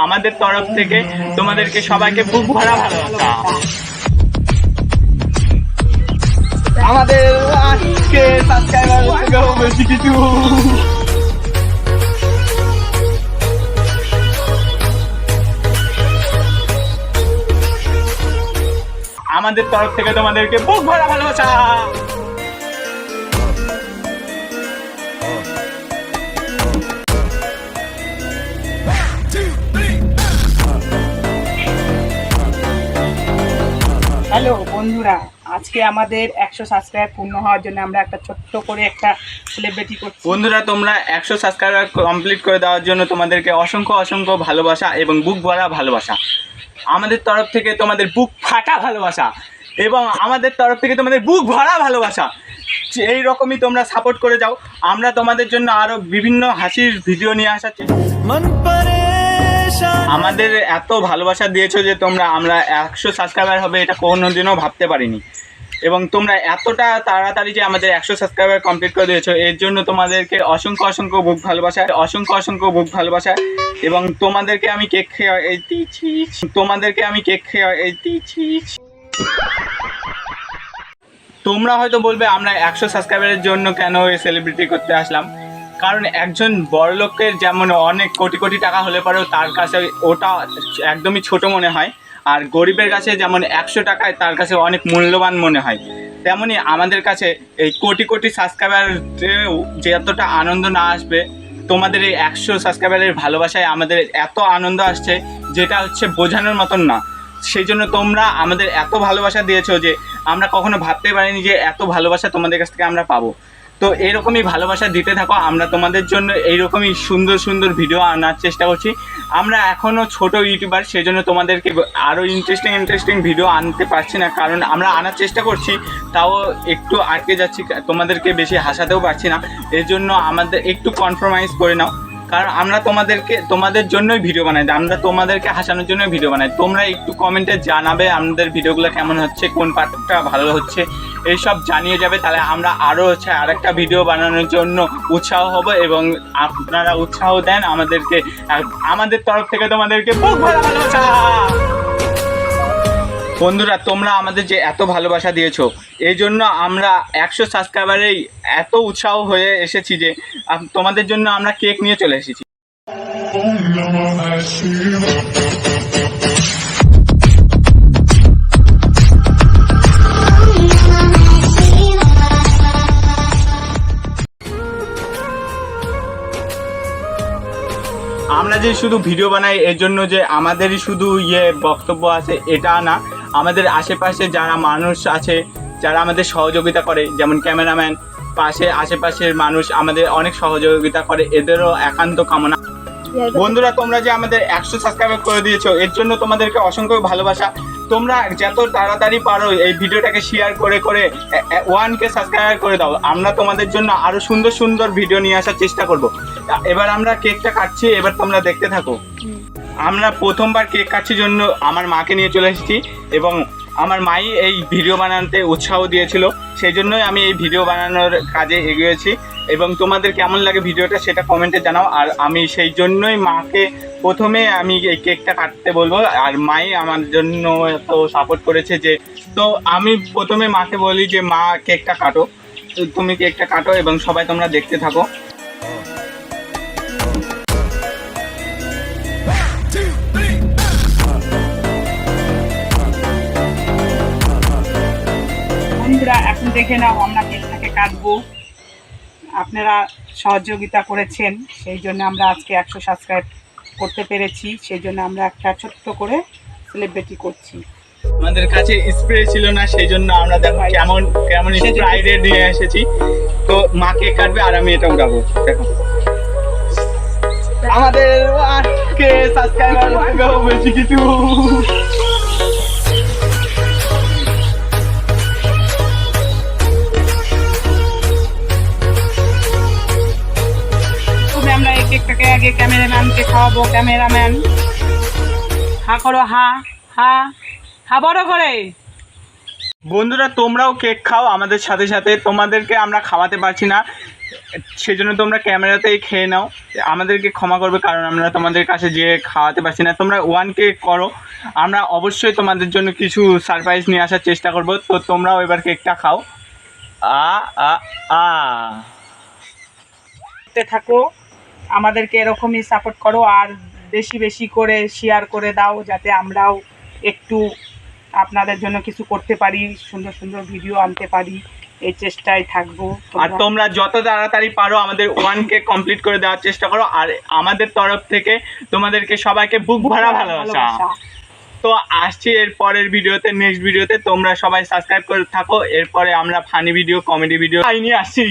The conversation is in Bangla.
আমাদের তরফ থেকে তোমাদেরকে সবাইকে বুক ভরা ভালোবাসা। আমাদের আজকে সাবস্ক্রাইবার থেকেও বেশি কিছু আমাদের তরফ থেকে তোমাদেরকে বুক ভরা ভালোবাসা। হ্যালো বন্ধুরা, আজকে আমাদের 100 সাবস্ক্রাইব পূর্ণ হওয়ার জন্য আমরা একটা ছোট্ট করে একটা সেলিব্রিটি করছি। বন্ধুরা, তোমরা 100 সাবস্ক্রাইবার কমপ্লিট করে দেওয়ার জন্য তোমাদেরকে অসংখ্য অসংখ্য ভালোবাসা এবং বুক ভরা ভালোবাসা। আমাদের তরফ থেকে তোমাদের বুক ফাটা ভালোবাসা এবং আমাদের তরফ থেকে তোমাদের বুক ভরা ভালোবাসা। এই রকমই তোমরা সাপোর্ট করে যাও। আমরা তোমাদের জন্য আরও বিভিন্ন হাসির ভিডিও নিয়ে আসাচ্ছি। আমাদের এত ভালোবাসা দিয়েছো যে আমরা 100 সাবস্ক্রাইবার হবে এটা কোনোদিনও ভাবতে পারিনি, এবং তোমরা এতটা তাড়াতাড়ি যে আমাদের 100 সাবস্ক্রাইবার কমপ্লিট করে দিয়েছো এর জন্য তোমাদেরকে অসংখ্য অসংখ্য বুক ভালোবাসা, অসংখ্য অসংখ্য বুক ভালোবাসা। এবং তোমাদেরকে আমি কেক খেয়ে দিচ্ছি। তোমরা হয়তো বলবে আমরা 100 সাবস্ক্রাইবারের জন্য কেন এই সেলিব্রিটি করতে আসলাম। কারণ একজন বড়লোকের যেমন অনেক কোটি কোটি টাকা হলে পরেও তার কাছে ওটা একদমই ছোট মনে হয়, আর গরিবের কাছে যেমন 100 টাকায় তার কাছে অনেক মূল্যবান মনে হয়, তেমনই আমাদের কাছে এই কোটি কোটি সাবস্ক্রাইবারেও যে এতটা আনন্দ না আসবে, তোমাদের এই 100 সাবস্ক্রাইবারের ভালোবাসায় আমাদের এত আনন্দ আসছে যেটা হচ্ছে বোঝানোর মতন না। সেই জন্য তোমরা আমাদের এত ভালোবাসা দিয়েছো যে আমরা কখনো ভাবতে পারিনি যে এত ভালোবাসা তোমাদের কাছ থেকে আমরা পাবো। তো এরকমই ভালোবাসা দিতে থাকো। আমরা তোমাদের জন্য এইরকমই সুন্দর সুন্দর ভিডিও আনার চেষ্টা করছি। আমরা এখনও ছোট ইউটিউবার, সেই জন্য তোমাদেরকে আরও ইন্টারেস্টিং ভিডিও আনতে পারছি না, কারণ আমরা আনার চেষ্টা করছি তাও একটু আটকে যাচ্ছি, তোমাদেরকে বেশি হাসাতেও পারছি না। এর জন্য আমাদের একটু কম্প্রোমাইজ করে নাও, কারণ আমরা তোমাদের জন্যই ভিডিও বানাই, আমরা তোমাদেরকে হাসানোর জন্যই ভিডিও বানাই। তোমরা একটু কমেন্টে জানাবে আমাদের ভিডিওগুলো কেমন হচ্ছে, কোন পার্টটা ভালো হচ্ছে, এইসব জানিয়ে যাবে। তাহলে আমরা আরও আরেকটা ভিডিও বানানোর জন্য উৎসাহ হব, এবং আপনারা উৎসাহ দেন আমাদেরকে। আমাদের তরফ থেকে তোমাদেরকে বুক ভরা ভালোবাসা। বন্ধুরা, তোমরা আমাদের যে এত ভালোবাসা দিয়েছো এই জন্য আমরা 100 সাবস্ক্রাইবারেই এত উৎসাহ হয়ে এসেছি যে তোমাদের জন্য আমরা কেক নিয়ে চলে এসেছি। আমরা যে শুধু ভিডিও বানাই এর জন্য যে আমাদেরই শুধু বক্তব্য আছে এটা না, আমাদের আশেপাশে যারা মানুষ আছে যারা আমাদের সহযোগিতা করে, যেমন ক্যামেরাম্যান, আশেপাশের মানুষ আমাদের অনেক সহযোগিতা করে, এদেরও একান্ত কামনা। বন্ধুরা, তোমরা যে আমাদের 100 সাবস্ক্রাইবার করে দিয়েছো এর জন্য তোমাদেরকে অসংখ্য ভালোবাসা। তোমরা যত তাড়াতাড়ি পারো এই ভিডিওটাকে শেয়ার করে 1K সাবস্ক্রাইবার করে দাও। আমরা তোমাদের জন্য আরো সুন্দর সুন্দর ভিডিও নিয়ে আসার চেষ্টা করব। এবার আমরা কেকটা কাটছি, এবার তোমরা দেখতে থাকো। আমরা প্রথমবার কেক কাটছি জন্য আমার মাকে নিয়ে চলে এসেছি, এবং আমার মাই এই ভিডিও বানাতে উৎসাহ দিয়েছিল, সেই জন্যই আমি এই ভিডিও বানানোর কাজে এগিয়েছি। এবং তোমাদের কেমন লাগে ভিডিওটা সেটা কমেন্টে জানাও। আর আমি সেই জন্যই মাকে প্রথমে আমি এই কেকটা কাটতে বলবো, আর মাই আমার জন্য এত সাপোর্ট করেছে যে, তো আমি প্রথমে মাকে বলি যে মা কেকটা কাটো, তুমি কেকটা কাটো এবং সবাই তোমরা দেখতে থাকো। বন্ধুরা, এখন দেখে নাও আমরা কেকটাকে কাটবো। আপনারা সহযোগিতা করেছেন, সেই জন্য আমরা আজকে 100 সাবস্ক্রাইব করতে পেরেছি, সেই জন্য আমরা একটা ছোট্ট করে সেলিব্রিটি করছি। আমাদের কাছে স্প্রে ছিল না, সেই জন্য আমরা দেখো কেমন স্প্রাইট নিয়ে এসেছি। তো মা কেক কাটবে আর আমি এটা উড়াবো। দেখো আমাদের আজকে সাবস্ক্রাইবার থেকেও বেশি কিছু। আমরা এই কেকটাকে আগে ক্যামেরাম্যানকে খাওয়াবো। ক্যামেরাম্যান হা করো, হা হা হা বড় করে। বন্ধুরা, তোমরাও কেক খাও আমাদের সাথে সাথে, তোমাদেরকে আমরা খাওয়াতে পারছি না সেই জন্য তোমরা ক্যামেরাতেই খেয়ে নাও, আমাদেরকে ক্ষমা করবে কারণ আমরা তোমাদের কাছে যে খাওয়াতে পারছি না। তোমরা 1K করো, আমরা অবশ্যই তোমাদের জন্য কিছু সারপ্রাইজ নিয়ে আসার চেষ্টা করব। তো তোমরাও এবার কেকটা খাও। আ আ আ দেখতে থাকো, আমাদেরকে এরকমই সাপোর্ট করো আর বেশি বেশি করে শেয়ার করে দাও যাতে আমরাও একটু আপনাদের জন্য কিছু করতে পারি, সুন্দর সুন্দর ভিডিও আনতে পারি, এই চেষ্টায় থাকবো। আর তোমরা যত তাড়াতাড়ি পারো আমাদের 1K কমপ্লিট করে দেওয়ার চেষ্টা করো। আর আমাদের তরফ থেকে তোমাদেরকে সবাইকে বুক ভরা ভালোবাসা। তো আসছি এর পরের ভিডিওতে, নেক্সট ভিডিওতে। তোমরা সবাই সাবস্ক্রাইব করে থাকো, এরপরে আমরা ফানি ভিডিও, কমেডি ভিডিও নিয়ে আসছি।